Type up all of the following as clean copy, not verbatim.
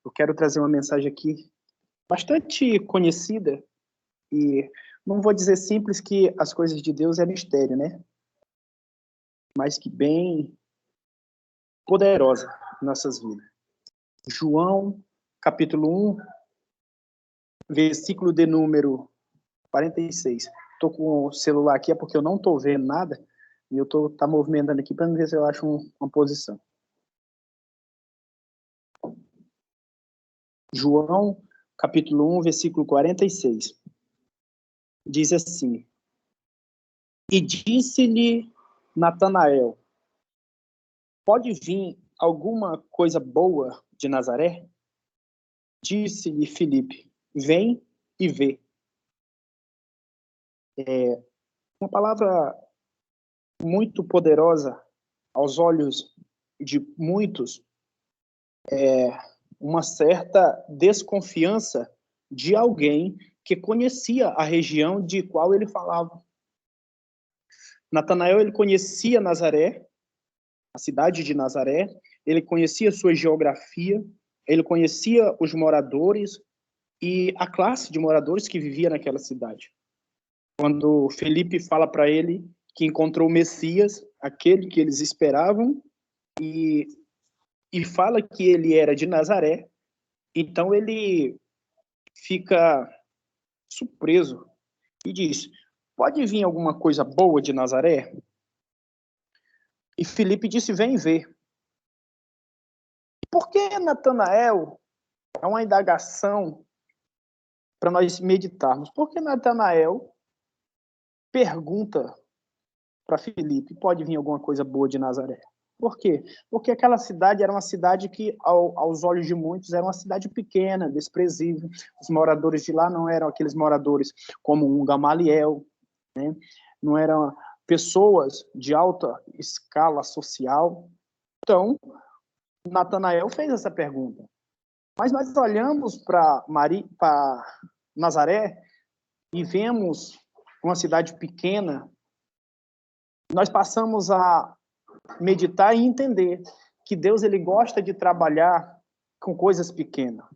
Eu quero trazer uma mensagem aqui bastante conhecida e não vou dizer simples que as coisas de Deus é mistério, né? Mas que bem poderosa em nossas vidas. João, capítulo 1, versículo de número 46. Estou com o celular aqui, é porque eu não estou vendo nada, e eu estou movimentando aqui para ver se eu acho uma posição. João, capítulo 1, versículo 46. Diz assim: E disse-lhe Natanael: Pode vir alguma coisa boa de Nazaré? Disse-lhe Filipe: Vem e vê. Uma palavra muito poderosa aos olhos de muitos, uma certa desconfiança de alguém que conhecia a região de qual ele falava. Natanael, ele conhecia Nazaré, a cidade de Nazaré, ele conhecia sua geografia, ele conhecia os moradores e a classe de moradores que vivia naquela cidade. Quando Felipe fala para ele que encontrou o Messias, aquele que eles esperavam, e fala que ele era de Nazaré, então ele fica surpreso e diz: Pode vir alguma coisa boa de Nazaré? E Felipe disse: Vem ver. Por que Natanael? É uma indagação para nós meditarmos. Por que Natanael pergunta para Filipe: pode vir alguma coisa boa de Nazaré? Por quê? Porque aquela cidade era uma cidade que, aos olhos de muitos, era uma cidade pequena, desprezível. Os moradores de lá não eram aqueles moradores como um Gamaliel, né? Não eram pessoas de alta escala social. Então, Natanael fez essa pergunta. Mas nós olhamos para Nazaré e vemos uma cidade pequena, nós passamos a meditar e entender que Deus, ele gosta de trabalhar com coisas pequenas.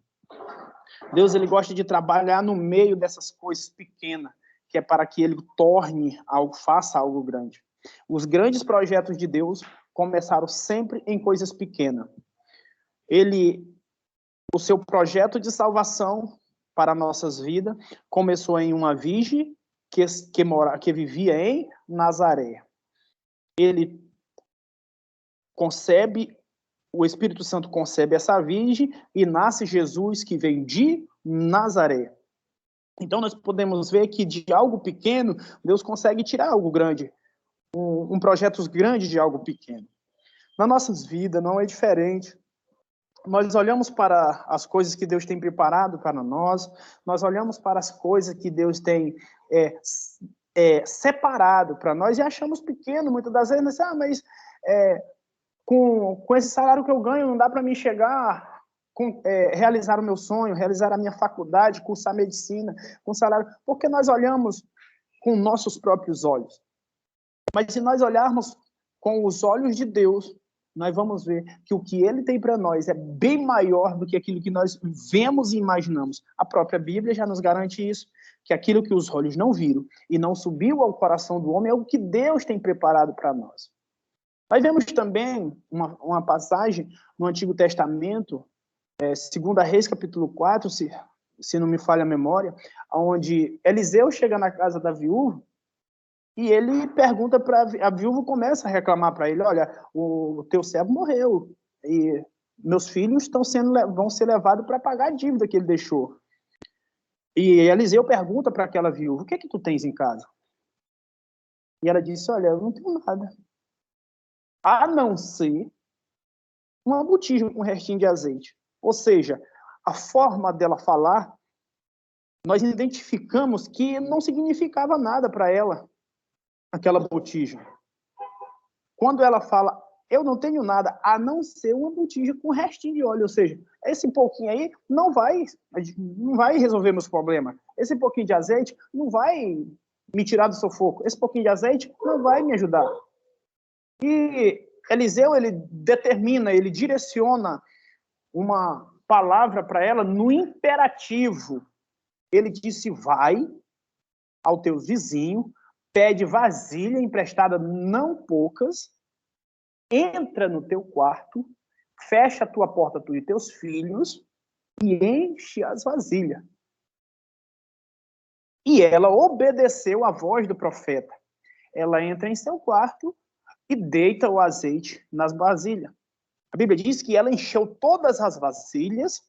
Deus, ele gosta de trabalhar no meio dessas coisas pequenas, que é para que ele torne algo, faça algo grande. Os grandes projetos de Deus começaram sempre em coisas pequenas. O seu projeto de salvação para nossas vidas começou em uma virgem que vivia em Nazaré. Ele concebe, o Espírito Santo concebe essa virgem e nasce Jesus, que vem de Nazaré. Então nós podemos ver que de algo pequeno Deus consegue tirar algo grande, um projeto grande de algo pequeno. Nas nossas vidas não é diferente. Nós olhamos para as coisas que Deus tem preparado para nós, nós olhamos para as coisas que Deus tem separado para nós e achamos pequeno, muitas das vezes, mas com esse salário que eu ganho, não dá para mim chegar, realizar o meu sonho, realizar a minha faculdade, cursar medicina, com salário, porque nós olhamos com nossos próprios olhos. Mas se nós olharmos com os olhos de Deus, nós vamos ver que o que ele tem para nós é bem maior do que aquilo que nós vemos e imaginamos. A própria Bíblia já nos garante isso, que aquilo que os olhos não viram e não subiu ao coração do homem é o que Deus tem preparado para nós. Nós vemos também uma passagem no Antigo Testamento, 2 Reis, capítulo 4, se não me falha a memória, onde Eliseu chega na casa da viúva e ele pergunta para a viúva, começa a reclamar para ele: olha, o teu servo morreu e meus filhos vão ser levados para pagar a dívida que ele deixou. E Eliseu pergunta para aquela viúva: o que é que tu tens em casa? E ela disse: olha, eu não tenho nada, a não ser uma botija com restinho de azeite. Ou seja, a forma dela falar, nós identificamos que não significava nada para ela, aquela botija. Quando ela fala: eu não tenho nada, a não ser uma botija com restinho de óleo, ou seja, esse pouquinho aí não vai resolver meus problemas. Esse pouquinho de azeite não vai me tirar do sufoco. Esse pouquinho de azeite não vai me ajudar. E Eliseu, ele determina, ele direciona uma palavra para ela no imperativo. Ele disse, vai ao teu vizinho, pede vasilha emprestada, não poucas, entra no teu quarto, fecha a tua porta, tu e teus filhos, e enche as vasilhas. E ela obedeceu à voz do profeta. Ela entra em seu quarto e deita o azeite nas vasilhas. A Bíblia diz que ela encheu todas as vasilhas,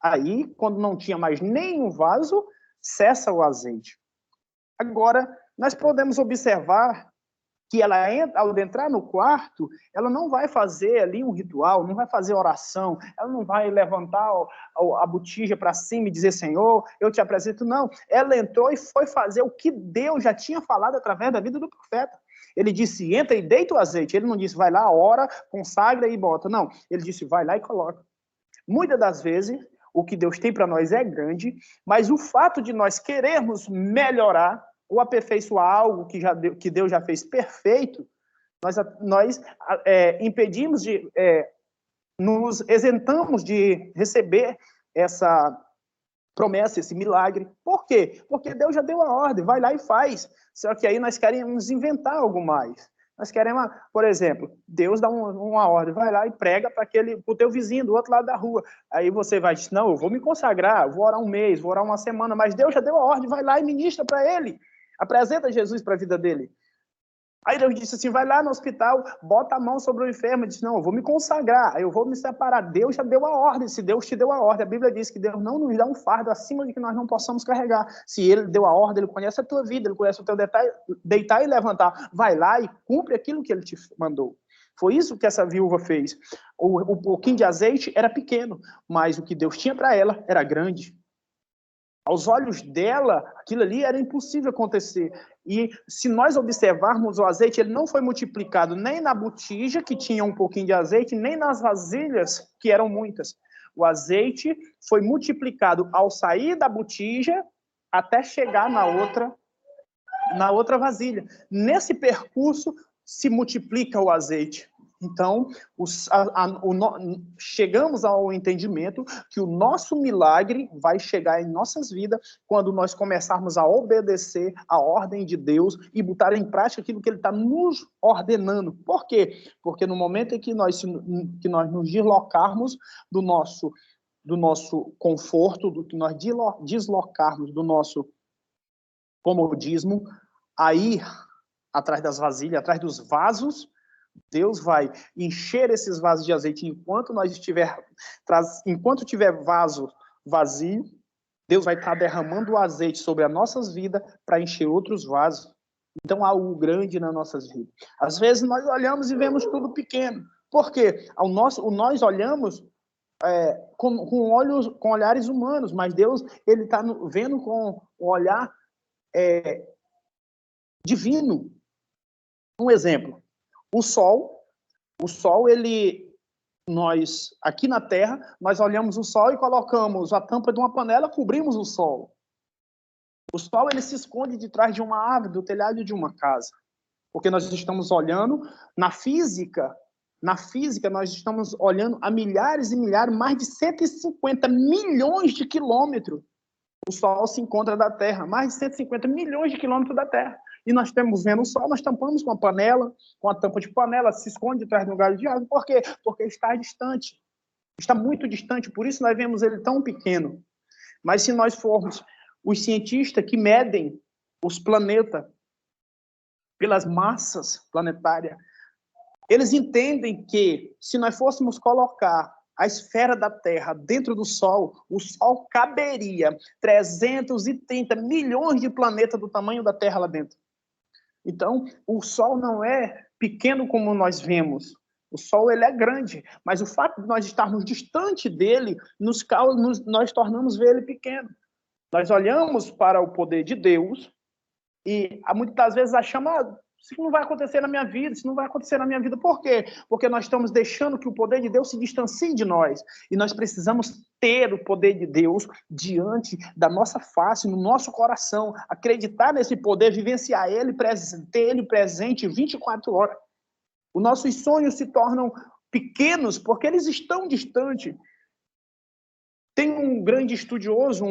aí, quando não tinha mais nenhum vaso, cessa o azeite. Agora, nós podemos observar que ela, ao entrar no quarto, ela não vai fazer ali um ritual, não vai fazer oração, ela não vai levantar a botija para cima e dizer, Senhor, eu te apresento, não. Ela entrou e foi fazer o que Deus já tinha falado através da vida do profeta. Ele disse, entra e deita o azeite. Ele não disse, vai lá, ora, consagra e bota. Não, ele disse, vai lá e coloca. Muitas das vezes, o que Deus tem para nós é grande, mas o fato de nós querermos melhorar ou aperfeiçoar algo que Deus já fez perfeito, nós impedimos nos isentamos de receber essa promessa, esse milagre. Por quê? Porque Deus já deu a ordem, vai lá e faz. Só que aí nós queremos inventar algo mais. Nós queremos, por exemplo, Deus dá uma ordem, vai lá e prega para o teu vizinho do outro lado da rua. Aí você vai dizer, não, eu vou me consagrar, vou orar um mês, vou orar uma semana, mas Deus já deu a ordem, vai lá e ministra para ele. Apresenta Jesus para a vida dele. Aí Deus disse assim, vai lá no hospital, bota a mão sobre o enfermo, e diz, não, eu vou me consagrar, eu vou me separar. Deus já deu a ordem, se Deus te deu a ordem, a Bíblia diz que Deus não nos dá um fardo acima de que nós não possamos carregar. Se Ele deu a ordem, Ele conhece a tua vida, Ele conhece o teu deitar e levantar. Vai lá e cumpre aquilo que Ele te mandou. Foi isso que essa viúva fez. O pouquinho de azeite era pequeno, mas o que Deus tinha para ela era grande. Aos olhos dela, aquilo ali era impossível acontecer. E se nós observarmos o azeite, ele não foi multiplicado nem na botija, que tinha um pouquinho de azeite, nem nas vasilhas, que eram muitas. O azeite foi multiplicado ao sair da botija até chegar na outra vasilha. Nesse percurso se multiplica o azeite. Então, chegamos ao entendimento que o nosso milagre vai chegar em nossas vidas quando nós começarmos a obedecer a ordem de Deus e botar em prática aquilo que Ele está nos ordenando. Por quê? Porque no momento em que nós nos deslocarmos do nosso conforto, do que nós deslocarmos do nosso comodismo, aí, atrás das vasilhas, atrás dos vasos, Deus vai encher esses vasos de azeite enquanto tiver vaso vazio, Deus vai estar derramando o azeite sobre as nossas vidas para encher outros vasos. Então, há algo grande nas nossas vidas. Às vezes, nós olhamos e vemos tudo pequeno. Por quê? Nós olhamos com olhares humanos, mas Deus ele está vendo com um olhar divino. Um exemplo. O sol, nós, aqui na Terra, nós olhamos o sol e colocamos a tampa de uma panela, cobrimos o sol. O sol, ele se esconde de trás de uma árvore, do telhado de uma casa. Porque nós estamos olhando na física, nós estamos olhando a milhares e milhares, mais de 150 milhões de quilômetros. O sol se encontra da Terra, mais de 150 milhões de quilômetros da Terra. E nós estamos vendo o sol, nós tampamos com a panela, com a tampa de panela, se esconde atrás de um galho de árvore. Por quê? Porque está distante. Está muito distante, por isso nós vemos ele tão pequeno. Mas se nós formos os cientistas que medem os planetas pelas massas planetárias, eles entendem que se nós fôssemos colocar a esfera da Terra dentro do Sol, o Sol caberia 330 milhões de planetas do tamanho da Terra lá dentro. Então, o Sol não é pequeno como nós vemos. O Sol ele é grande, mas o fato de nós estarmos distante dele, nós tornamos ver ele pequeno. Nós olhamos para o poder de Deus e muitas das vezes achamos, isso não vai acontecer na minha vida, isso não vai acontecer na minha vida. Por quê? Porque nós estamos deixando que o poder de Deus se distancie de nós. E nós precisamos ter o poder de Deus diante da nossa face, no nosso coração. Acreditar nesse poder, vivenciar ele, ter ele presente 24 horas. Os nossos sonhos se tornam pequenos porque eles estão distantes. Tem um grande estudioso,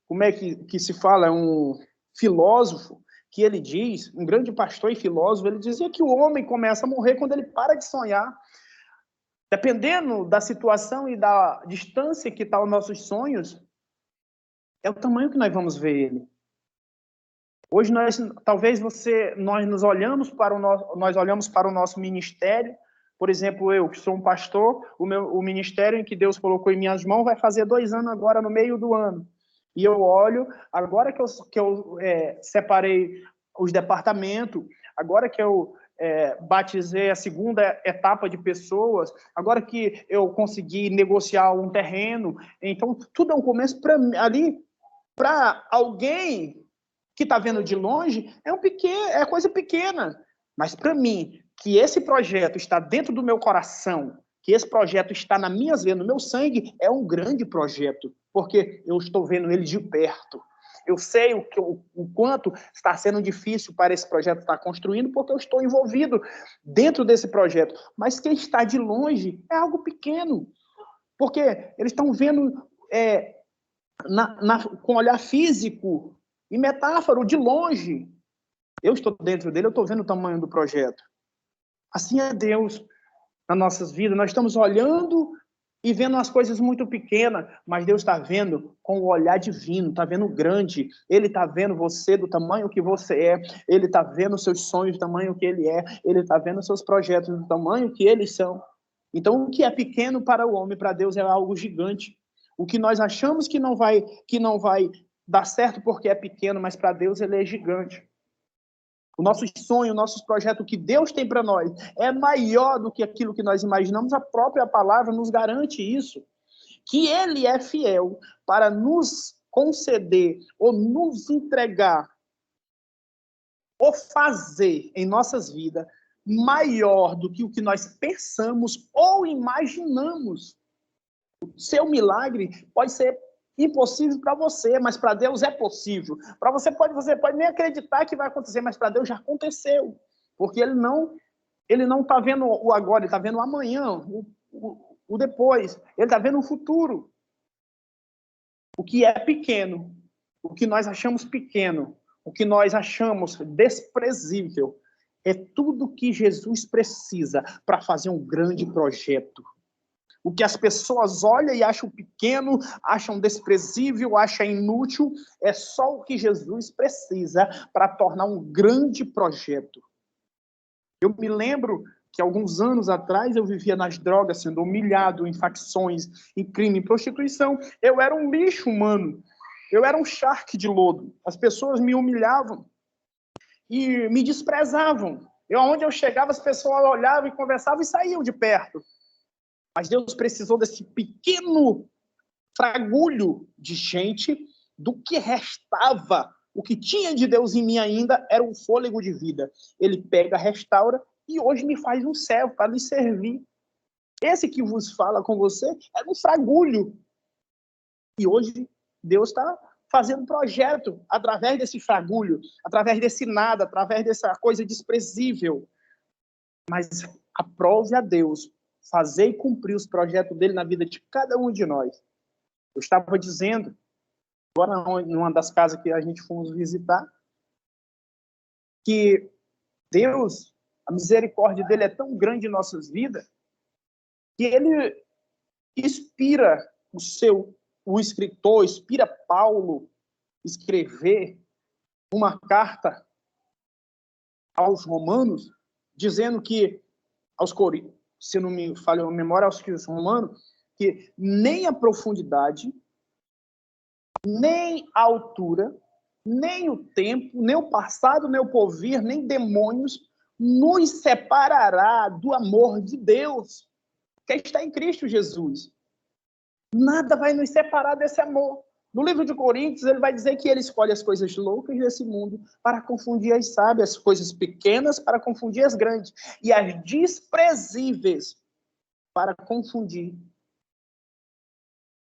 como é que se fala? Um filósofo, que ele diz, um grande pastor e filósofo, ele dizia que o homem começa a morrer quando ele para de sonhar. Dependendo da situação e da distância que estão os nossos sonhos, é o tamanho que nós vamos ver ele. Hoje nós olhamos para o nosso ministério. Por exemplo, eu que sou um pastor, o ministério em que Deus colocou em minhas mãos vai fazer 2 anos agora no meio do ano. E eu olho, agora que eu separei os departamentos, agora que eu batizei a segunda etapa de pessoas, agora que eu consegui negociar um terreno, então tudo é um começo para alguém que está vendo de longe, é coisa pequena. Mas para mim, que esse projeto está dentro do meu coração, que esse projeto está nas minhas veias, no meu sangue, é um grande projeto, porque eu estou vendo ele de perto. Eu sei o quanto está sendo difícil para esse projeto estar construindo, porque eu estou envolvido dentro desse projeto. Mas quem está de longe é algo pequeno, porque eles estão vendo com olhar físico e metáfora, de longe. Eu estou dentro dele, eu estou vendo o tamanho do projeto. Assim é Deus nas nossas vidas. Nós estamos olhando e vendo as coisas muito pequenas, mas Deus está vendo com o olhar divino, está vendo grande. Ele está vendo você do tamanho que você é, ele está vendo os seus sonhos do tamanho que ele é, ele está vendo os seus projetos do tamanho que eles são. Então, o que é pequeno para o homem, para Deus é algo gigante. O que nós achamos que não vai dar certo porque é pequeno, mas para Deus ele é gigante. O nosso sonho, o nosso projeto que Deus tem para nós é maior do que aquilo que nós imaginamos. A própria palavra nos garante isso. Que ele é fiel para nos conceder ou nos entregar ou fazer em nossas vidas maior do que o que nós pensamos ou imaginamos. O seu milagre pode ser impossível para você, mas para Deus é possível. Para você pode nem acreditar que vai acontecer, mas para Deus já aconteceu. Porque ele não está vendo o agora, ele está vendo o amanhã, o depois. Ele está vendo o futuro. O que é pequeno, o que nós achamos pequeno, o que nós achamos desprezível, é tudo que Jesus precisa para fazer um grande projeto. O que as pessoas olham e acham pequeno, acham desprezível, acham inútil, é só o que Jesus precisa para tornar um grande projeto. Eu me lembro que alguns anos atrás eu vivia nas drogas, sendo humilhado em facções, em crime, em prostituição. Eu era um lixo humano. Eu era um charque de lodo. As pessoas me humilhavam e me desprezavam. Onde eu chegava, as pessoas olhavam e conversavam e saíam de perto. Mas Deus precisou desse pequeno fragulho de gente, do que restava. O que tinha de Deus em mim ainda era um fôlego de vida. Ele pega, restaura e hoje me faz um servo para lhe servir. Esse que vos fala com você é um fragulho. E hoje Deus está fazendo um projeto através desse fragulho, através desse nada, através dessa coisa desprezível. Mas aprove a Deus fazer e cumprir os projetos dele na vida de cada um de nós. Eu estava dizendo, agora numa das casas que a gente fomos visitar, que Deus, a misericórdia dele é tão grande em nossas vidas, que ele inspira o escritor, inspira Paulo escrever uma carta aos romanos, dizendo que, aos Coríntios, se não me falha a memória, aos romanos, que nem a profundidade, nem a altura, nem o tempo, nem o passado, nem o porvir, nem demônios nos separará do amor de Deus que está em Cristo Jesus. Nada vai nos separar desse amor. No livro de Coríntios, ele vai dizer que ele escolhe as coisas loucas desse mundo para confundir as sábias, as coisas pequenas para confundir as grandes, e as desprezíveis para confundir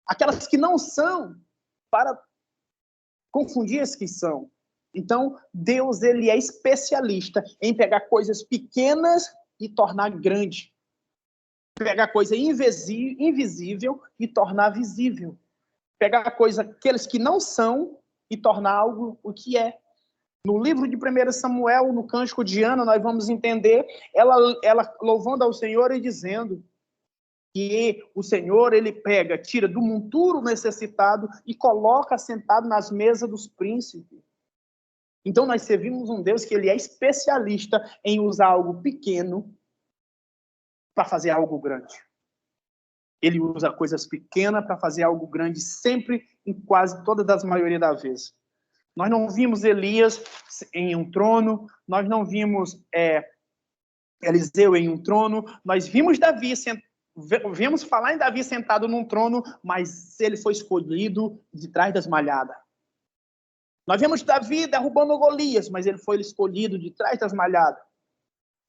aquelas que não são, para confundir as que são. Então, Deus, ele é especialista em pegar coisas pequenas e tornar grande. Pegar coisa invisível e tornar visível. Pegar coisa, aqueles que não são, e tornar algo o que é. No livro de 1 Samuel, no Cântico de Ana, nós vamos entender ela louvando ao Senhor e dizendo que o Senhor, ele pega, tira do monturo necessitado e coloca sentado nas mesas dos príncipes. Então nós servimos um Deus que ele é especialista em usar algo pequeno para fazer algo grande. Ele usa coisas pequenas para fazer algo grande sempre, em quase todas as maioria das vezes. Nós não vimos Elias em um trono, nós não vimos Eliseu em um trono, nós vimos vimos falar em Davi sentado num trono, mas ele foi escolhido de trás das malhadas. Nós vemos Davi derrubando Golias, mas ele foi escolhido de trás das malhadas.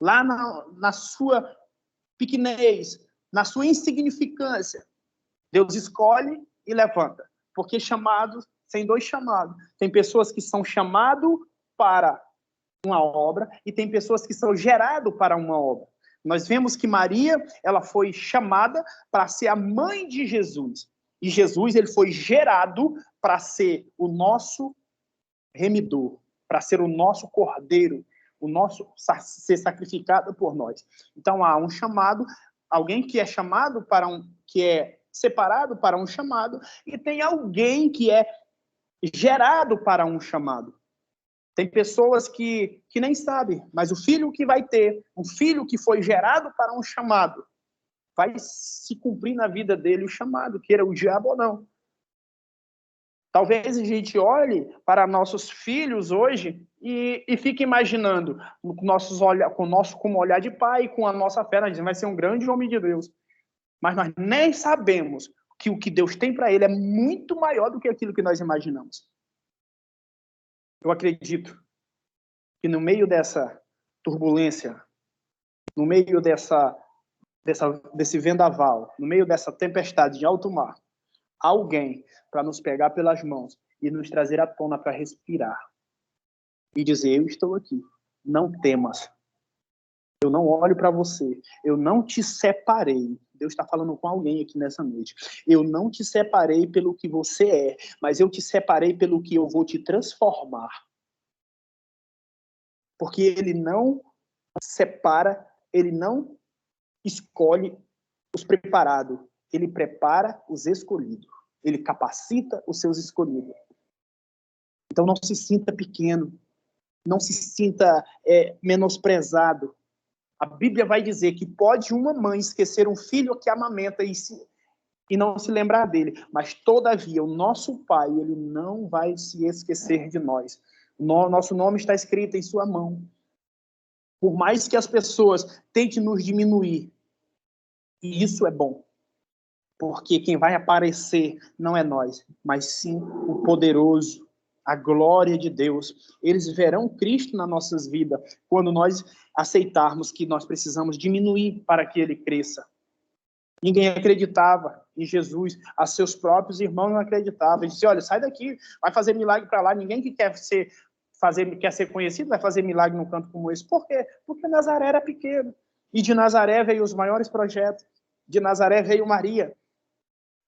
Lá na sua pequenez, na sua insignificância, Deus escolhe e levanta. Porque chamados, tem dois chamados. Tem pessoas que são chamadas para uma obra e tem pessoas que são geradas para uma obra. Nós vemos que Maria, ela foi chamada para ser a mãe de Jesus. E Jesus, ele foi gerado para ser o nosso remidor, para ser o nosso cordeiro, o nosso ser sacrificado por nós. Então há um chamado, alguém que é chamado para que é separado para um chamado, e tem alguém que é gerado para um chamado. Tem pessoas que nem sabem, mas o filho que vai ter, um filho que foi gerado para um chamado, vai se cumprir na vida dele o chamado, queira o diabo ou não. Talvez a gente olhe para nossos filhos hoje e fique imaginando, como olhar de pai, com a nossa fé, nós dizemos, vai ser um grande homem de Deus. Mas nós nem sabemos que o que Deus tem para ele é muito maior do que aquilo que nós imaginamos. Eu acredito que no meio dessa turbulência, no meio desse vendaval, no meio dessa tempestade de alto mar, alguém para nos pegar pelas mãos e nos trazer à tona para respirar e dizer, eu estou aqui, não temas, eu não olho para você, eu não te separei. Deus está falando com alguém aqui nessa noite. Eu não te separei pelo que você é, mas eu te separei pelo que eu vou te transformar. Porque ele não separa, ele não escolhe os preparados, ele prepara os escolhidos. Ele capacita os seus escolhidos. Então não se sinta pequeno, não se sinta menosprezado. A Bíblia vai dizer que pode uma mãe esquecer um filho que amamenta e não se lembrar dele, mas todavia o nosso Pai, ele não vai se esquecer de nós. Nosso nome está escrito em sua mão. Por mais que as pessoas tentem nos diminuir, e isso é bom, porque quem vai aparecer não é nós, mas sim o poderoso, a glória de Deus. Eles verão Cristo nas nossas vidas quando nós aceitarmos que nós precisamos diminuir para que ele cresça. Ninguém acreditava em Jesus, a seus próprios irmãos não acreditavam. Eles diziam, olha, sai daqui, vai fazer milagre para lá. Ninguém que quer ser conhecido vai fazer milagre num canto como esse. Por quê? Porque Nazaré era pequeno. E de Nazaré veio os maiores projetos. De Nazaré veio Maria,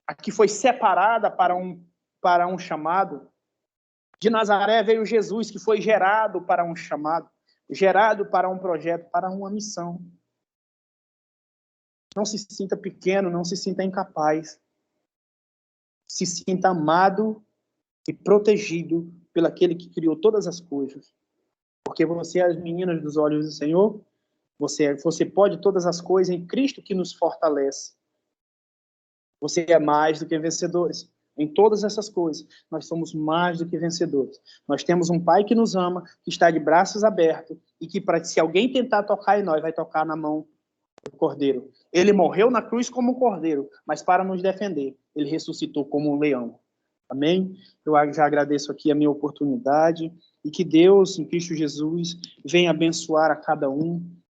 a que foi separada para um chamado. De Nazaré veio Jesus, que foi gerado para um chamado, gerado para um projeto, para uma missão. Não se sinta pequeno, não se sinta incapaz. Se sinta amado e protegido pelo aquele que criou todas as coisas. Porque você é as meninas dos olhos do Senhor, você pode todas as coisas em Cristo que nos fortalece. Você é mais do que vencedores. Em todas essas coisas, nós somos mais do que vencedores. Nós temos um Pai que nos ama, que está de braços abertos, e que, se alguém tentar tocar em nós, vai tocar na mão do Cordeiro. Ele morreu na cruz como um cordeiro, mas para nos defender, ele ressuscitou como um leão. Amém? Eu já agradeço aqui a minha oportunidade, e que Deus, em Cristo Jesus, venha abençoar a cada um,